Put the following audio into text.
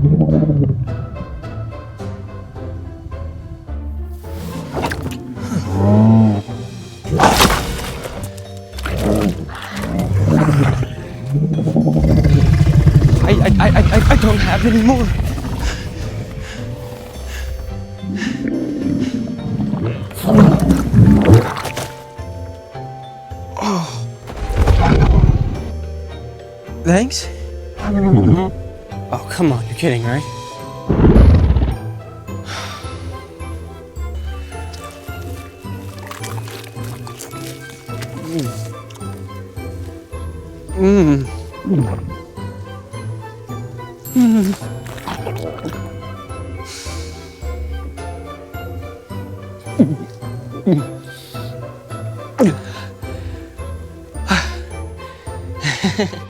I don't have any more. Oh. Thanks? Oh, come on, you're kidding, right?